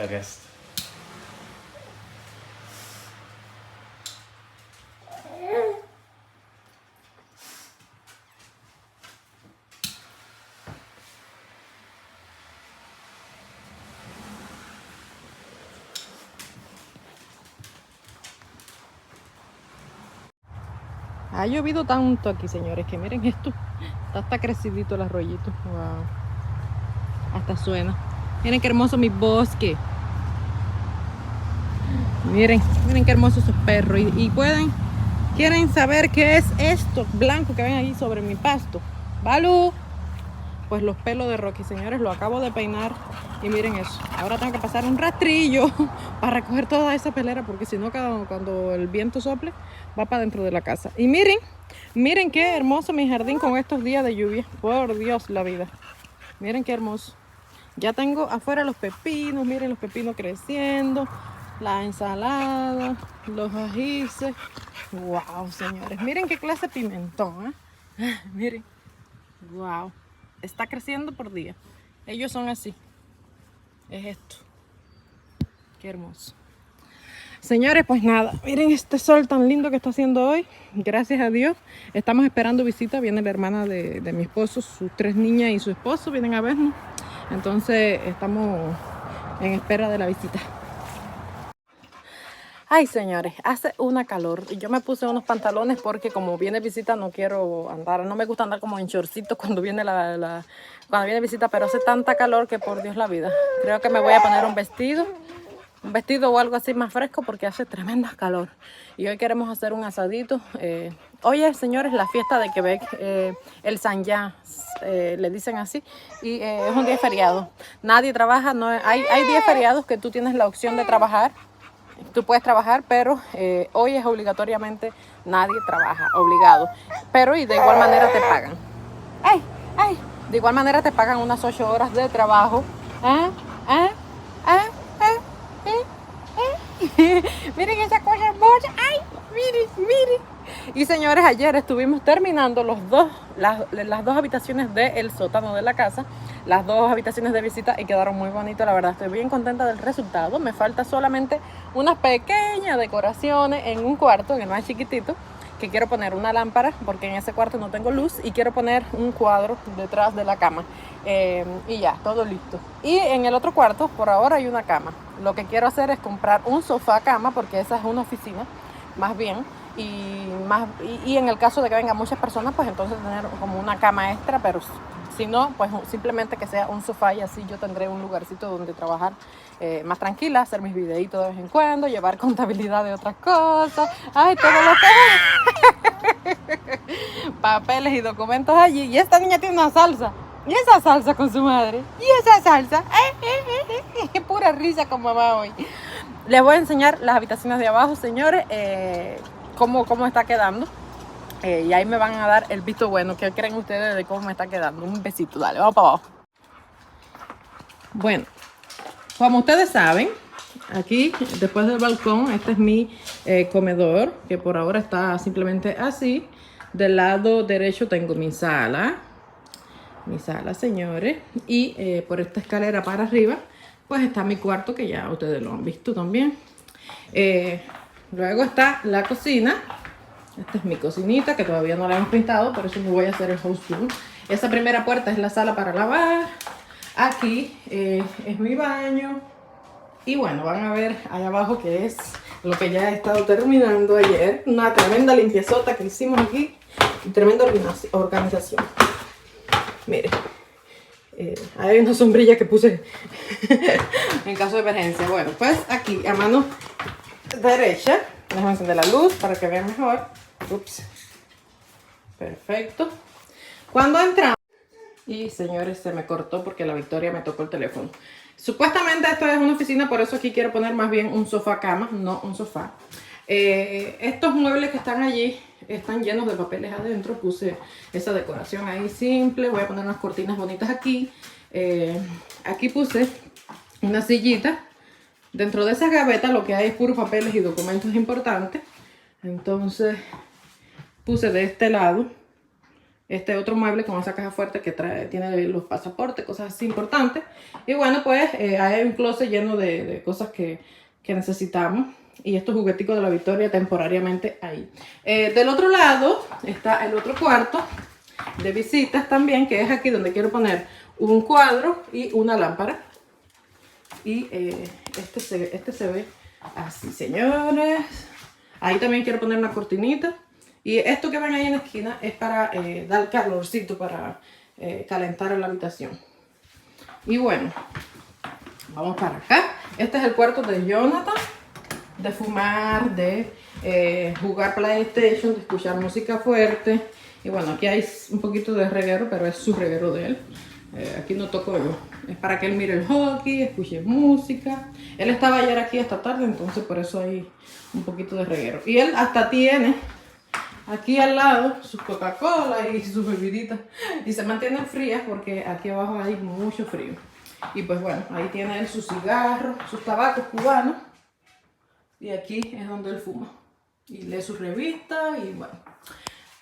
August. Ha llovido tanto aquí, señores, que miren esto. Está hasta crecidito el arroyito. Wow. Hasta suena. Miren qué hermoso mi bosque. Miren qué hermosos esos perros. Y quieren saber qué es esto blanco que ven ahí sobre mi pasto. ¡Balú! Pues los pelos de Rocky, señores, lo acabo de peinar. Y miren eso. Ahora tengo que pasar un rastrillo para recoger toda esa pelera, porque si no, cuando el viento sople, va para dentro de la casa. Y miren qué hermoso mi jardín con estos días de lluvia. Por Dios, la vida. Miren qué hermoso. Ya tengo afuera los pepinos, miren los pepinos creciendo, la ensalada, los ajíes. Wow, señores, miren qué clase de pimentón, ¿eh? Miren, wow, está creciendo por día. Ellos son así. Es esto. Qué hermoso. Señores, pues nada, miren este sol tan lindo que está haciendo hoy. Gracias a Dios. Estamos esperando visita. Viene la hermana de mi esposo, sus 3 niñas y su esposo vienen a vernos. Entonces estamos en espera de la visita. Ay, señores, hace una calor. Yo me puse unos pantalones porque como viene visita no quiero andar, no me gusta andar como en shortcitos cuando viene cuando viene visita, pero hace tanta calor que por Dios la vida. Creo que me voy a poner un vestido o algo así más fresco porque hace tremenda calor. Y hoy queremos hacer un asadito. Hoy es, señores, la fiesta de Quebec, el Saint-Jean, le dicen así, y es un día feriado. Nadie trabaja, hay días feriados que tú tienes la opción de trabajar. Tú puedes trabajar, pero hoy es obligatoriamente nadie trabaja, obligado. Pero y de igual manera te pagan. ¡Ay! ¡Ay! De igual manera te pagan unas 8 horas de trabajo. Miren esa cosa hermosa. ¡Ay! Miren. Y señores, ayer estuvimos terminando las dos habitaciones del sótano de la casa, las 2 habitaciones de visita, y quedaron muy bonitos, la verdad. Estoy bien contenta del resultado. Me falta solamente unas pequeñas decoraciones en un cuarto, en el más chiquitito, que quiero poner una lámpara porque en ese cuarto no tengo luz, y quiero poner un cuadro detrás de la cama, y ya, todo listo. Y en el otro cuarto por ahora hay una cama. Lo que quiero hacer es comprar un sofá cama porque esa es una oficina más bien, y en el caso de que vengan muchas personas, pues entonces tener como una cama extra, pero si no, pues simplemente que sea un sofá, y así yo tendré un lugarcito donde trabajar más tranquila, hacer mis videitos de vez en cuando, llevar contabilidad de otras cosas, ay, todo lo que papeles y documentos allí. Y esta niña tiene una salsa, y esa salsa con su madre, y esa salsa, pura risa con mamá hoy. Les voy a enseñar las habitaciones de abajo, señores, cómo está quedando. Y ahí me van a dar el visto bueno. ¿Qué creen ustedes de cómo me está quedando? Un besito, dale, vamos para abajo. Bueno, como ustedes saben, aquí después del balcón, este es mi comedor, que por ahora está simplemente así. Del lado derecho tengo mi sala, señores, y por esta escalera para arriba pues está mi cuarto, que ya ustedes lo han visto también. Luego está la cocina. Esta es mi cocinita, que todavía no la hemos pintado, por eso me voy a hacer el house tour. Esa primera puerta es la sala para lavar. Aquí es mi baño. Y bueno, van a ver allá abajo que es lo que ya he estado terminando ayer. Una tremenda limpiezota que hicimos aquí y tremenda organización. Miren, hay una sombrilla que puse en caso de emergencia. Bueno, pues aquí a mano derecha, déjame encender la luz para que vean mejor. Ups. Perfecto. Cuando entramos, y señores, se me cortó porque la Victoria me tocó el teléfono. Supuestamente esto es una oficina, por eso aquí quiero poner más bien un sofá cama, no un sofá. Estos muebles que están allí están llenos de papeles adentro. Puse esa decoración ahí simple. Voy a poner unas cortinas bonitas aquí. Aquí puse una sillita. Dentro de esas gavetas lo que hay es puros papeles y documentos importantes. Entonces puse de este lado este otro mueble con esa caja fuerte que tiene los pasaportes, cosas así importantes. Y bueno, pues hay un closet lleno de cosas que necesitamos. Y estos jugueticos de la Victoria temporariamente ahí. Del otro lado está el otro cuarto de visitas también, que es aquí donde quiero poner un cuadro y una lámpara. Y este se ve así, señores. Ahí también quiero poner una cortinita. Y esto que ven ahí en la esquina es para dar calorcito, para calentar en la habitación. Y bueno, vamos para acá. Este es el cuarto de Jonathan. De fumar, de jugar PlayStation, de escuchar música fuerte. Y bueno, aquí hay un poquito de reguero, pero es su reguero de él. Aquí no toco yo. Es para que él mire el hockey, escuche música. Él estaba ayer aquí esta tarde, entonces por eso hay un poquito de reguero. Y él hasta tiene aquí al lado sus Coca-Cola y sus bebiditas. Y se mantienen frías porque aquí abajo hay mucho frío. Y pues bueno, ahí tiene él sus cigarros, sus tabacos cubanos. Y aquí es donde él fuma. Y lee su revista y bueno.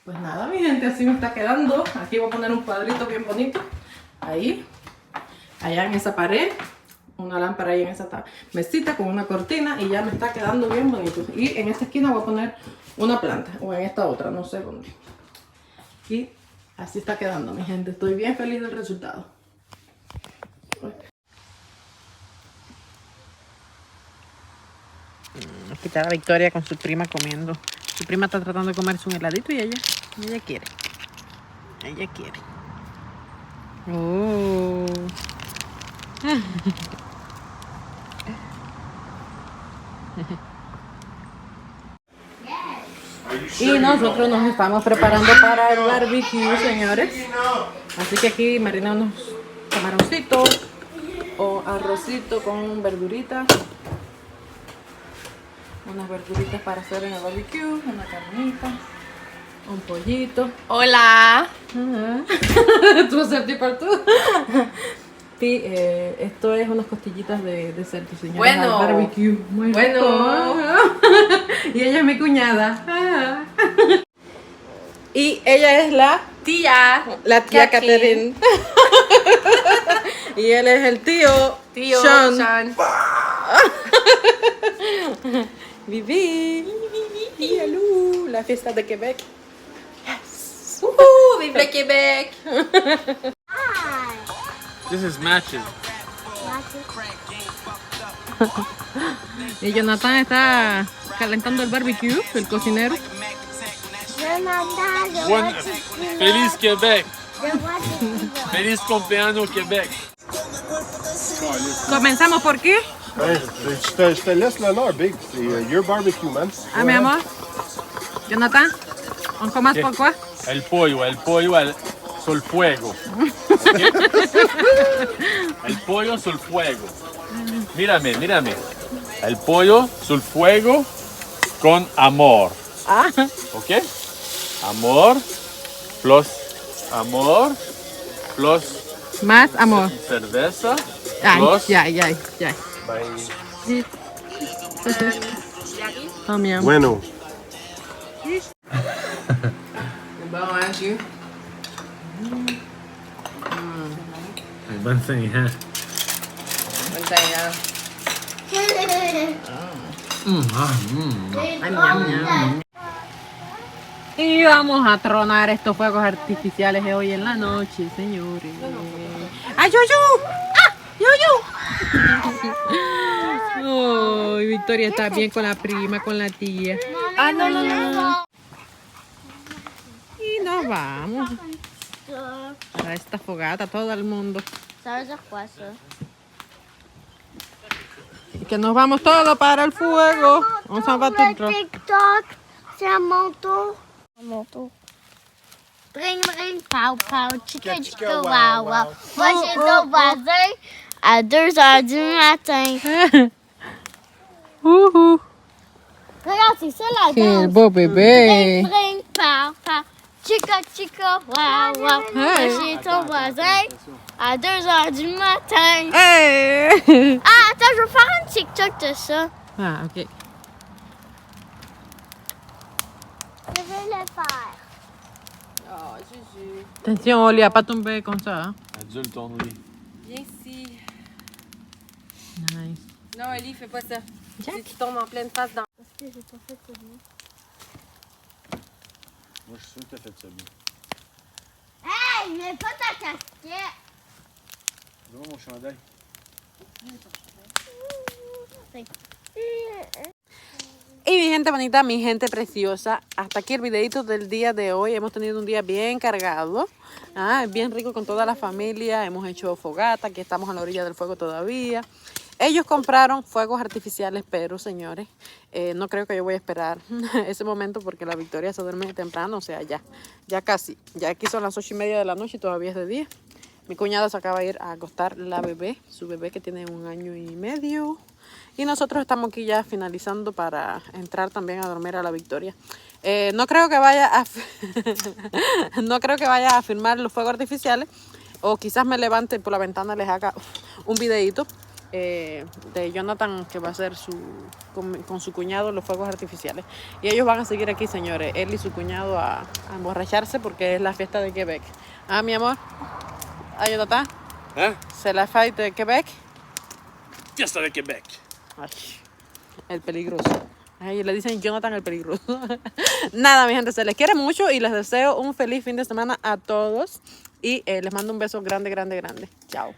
Pues nada, mi gente, así me está quedando. Aquí voy a poner un cuadrito bien bonito. Ahí. Allá en esa pared. Una lámpara ahí en esa mesita con una cortina. Y ya me está quedando bien bonito. Y en esta esquina voy a poner una planta. O en esta otra, no sé dónde. Y así está quedando, mi gente. Estoy bien feliz del resultado. Aquí está la Victoria con su prima comiendo. Su prima está tratando de comerse un heladito y ella quiere. Ella quiere. Oh. Y nosotros nos estamos preparando para el barbecue, señores. Así que aquí marinamos camaroncitos o arrocito con verduritas. Unas verduritas para hacer en el barbecue, una carnita, un pollito. Hola. Tú hacer para tú. Sí, esto es unas costillitas de cerdo, señora. Bueno. Al barbecue. Muy Bueno. rico. Y ella es mi cuñada. Y ella es la Tía. tía Catherine. Y él es el tío Sean. Vivi. Yalou, la fiesta de Quebec. Yes. Vive le Québec. This is matches. Y Jonathan está calentando el barbecue, el cocinero. Feliz Québec. Feliz cumpleaños Québec. Comenzamos por qué? Je te laisse l'honneur, Big. C'est your barbecue, man. Ah, mi amor. Jonathan, ¿on comas por qué? El pollo sul fuego. ¿Okay? El pollo sul fuego. Mírame. El pollo sul fuego con amor. Ah. ¿Ok? Amor plus Más amor. cerveza Ay, plus ya. Ben, Oh, mi amor. bueno. Bon, hein, Dieu. Bonne thing, huh? Y vamos a tronar estos fuegos artificiales de hoy en la noche, señores. ¡Ay, Yuyu! ¡Ah, Yuyu! Oh, Victoria está bien con la prima, con la tía. Ah, no. Y nos vamos a esta fogata, todo el mundo. Ça veut dire quoi ça? Y que nos vamos todos para el fuego. On s'en va tout le temps. TikTok, c'est un manteau. Un manteau. Bring, bring, pow, pow, chica, chica, wow, wow. Moi, j'ai ton voisin à 2h du matin. Uhu. Regarde, c'est ça la Quel danse. beau bébé. Bring, bring, pow, pow, chica, chica, wow, wow. Moi, j'ai ton voisin à 2h du matin. Hey. Ah, attends, je veux faire un TikTok de ça. Ah, ok. Je vais le faire. Oh, Juju. Attention, on lui a pas tombé comme ça. Hein? Adulte only. Viens ici. Nice. Non, Ellie, fais pas ça. Tu tombes en pleine face dans... Parce que j'ai pas fait celui. Moi, je suis sûr que t'as fait ça bien. Hey, mets pas ta casquette. Donne-moi mon chandail. Y mi gente bonita, mi gente preciosa, hasta aquí el videito del día de hoy. Hemos tenido un día bien cargado, bien rico con toda la familia. Hemos hecho fogata, aquí estamos a la orilla del fuego todavía. Ellos compraron fuegos artificiales, pero señores, no creo que yo voy a esperar ese momento porque la Victoria se duerme temprano, o sea, ya casi. Ya aquí son las 8:30 de la noche y todavía es de día. Mi cuñada se acaba de ir a acostar la bebé, su bebé que tiene 1 año y medio. Y nosotros estamos aquí ya finalizando para entrar también a dormir a la Victoria. No creo que vaya a no creo que vaya a filmar los fuegos artificiales, o quizás me levante por la ventana y les haga un videito de Jonathan, que va a hacer con su cuñado los fuegos artificiales. Y ellos van a seguir aquí, señores, él y su cuñado a emborracharse porque es la fiesta de Quebec. Ah, mi amor. Ah, Jonathan. Hein? C'est la fête de Québec. Fiesta de Québec. Ay, el peligroso. Ay, le dicen Jonathan el peligroso. Nada, mi gente, se les quiere mucho y les deseo un feliz fin de semana a todos. Y les mando un beso grande, grande, grande. Chao.